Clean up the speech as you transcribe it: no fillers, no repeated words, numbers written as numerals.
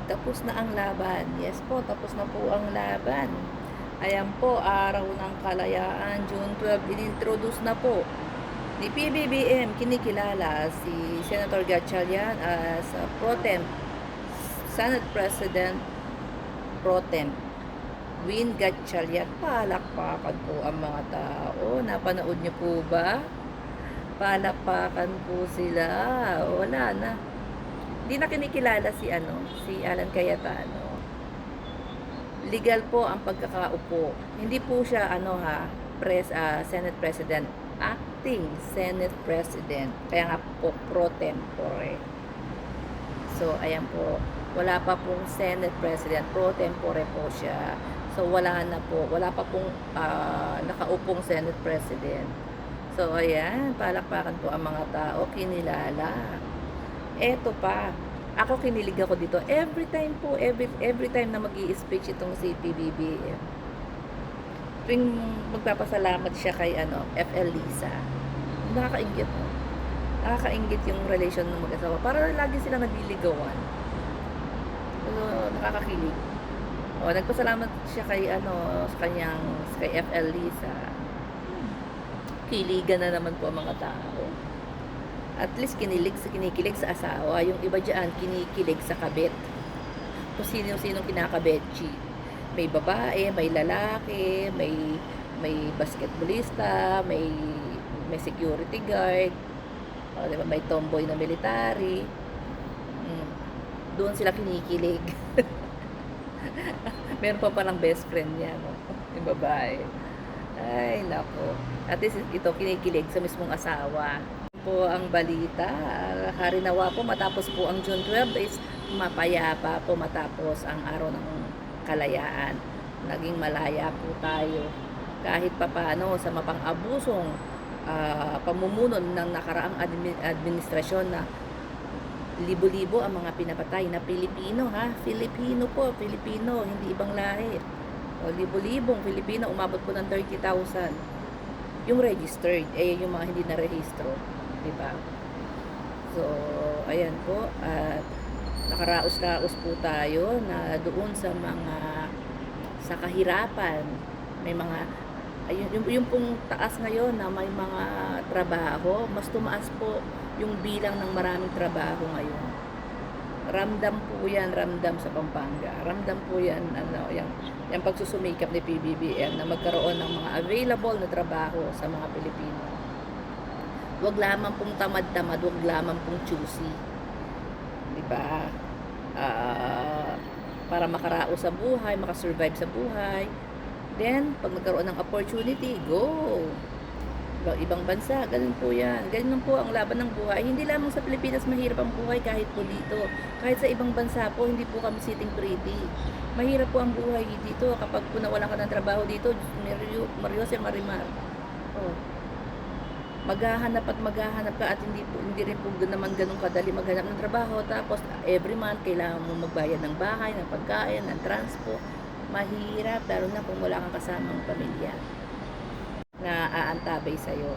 tapos na ang laban. Yes po, tapos na po ang laban. Ayan po, araw ng kalayaan, June 12, inintroduce na po ni PBBM, kinikilala si Senator Gatchalian as pro temp Senate President pro temp Win Gatchalian. Palakpakan po ang mga tao. Napanood niyo po ba? Palakpakan po sila. Wala na. Hindi na kinikilala si Alan Cayetano. Legal po ang pagkakaupo. Hindi po siya Senate President, acting Senate President. Kaya nga po pro tempore. So ayan po, wala pa pong Senate President, pro tempore po siya. So wala pa pong nakaupong Senate President. So ayan, palakpakan po ang mga tao, kinilala. Eto pa, ako kinilig ako dito. Every time na magi-speech itong si PBBM, tuwing magpapasalamat siya kay FL Lisa, nakakainggit no? Nakakainggit yung relation ng mag-asawa. Para lagi sila nagliligawan. So, nakakakilig. O, nagpasalamat siya kay FL Lisa. Kiligan na naman po ang mga tao. At least kinikilig sa asawa. Yung iba dyan, kinikilig sa kabit. Kung sino-sino kinakabetchi. May babae, may lalaki, may basketballista, may security guard, diba? May tomboy na military. Doon sila kinikilig. Meron pa palang best friend niya, no? Yung babae. Ay, nako. At least ito kinikilig sa mismong asawa. Po ang balita. Harinawa po matapos po ang June 12 is mapayapa po matapos ang araw ng kalayaan. Naging malaya po tayo. Kahit papaano sa mapang-abusong pamumuno ng nakaraang administrasyon na libo-libo ang mga pinapatay na Pilipino, ha? Filipino po, Filipino, hindi ibang lahi. O, libo-libong Filipino, umabot po ng 30,000. Yung registered, yung mga hindi na rehistro, di ba? So, ayan po, at nakaraos-raos po tayo na doon sa kahirapan, may mga yung pong taas ngayon na may mga trabaho, mas tumaas po yung bilang ng maraming trabaho ngayon. Ramdam po yan, ramdam sa Pampanga. Ramdam po yan, yung pagsusumikap ni PBBM na magkaroon ng mga available na trabaho sa mga Pilipino. Huwag lamang pong tamad-tamad, huwag lamang pong choosy. Diba? Para makaraos sa buhay, makasurvive sa buhay. Then, pag nagkaroon ng opportunity, go! Ibang bansa, ganun po yan. Ganun po ang laban ng buhay. Hindi lamang sa Pilipinas mahirap ang buhay, kahit po dito. Kahit sa ibang bansa po, hindi po kami sitting pretty. Mahirap po ang buhay dito. Kapag po nawalan ka ng trabaho dito, Mariose Marimar. Oh. Maghahanap ka at hindi rin po naman ganun kadali maghanap ng trabaho. Tapos, every month, kailangan mo magbayad ng bahay, ng pagkain, ng transport. Mahirap, lalo na kung wala kang kasamang pamilya na aantabay sa'yo.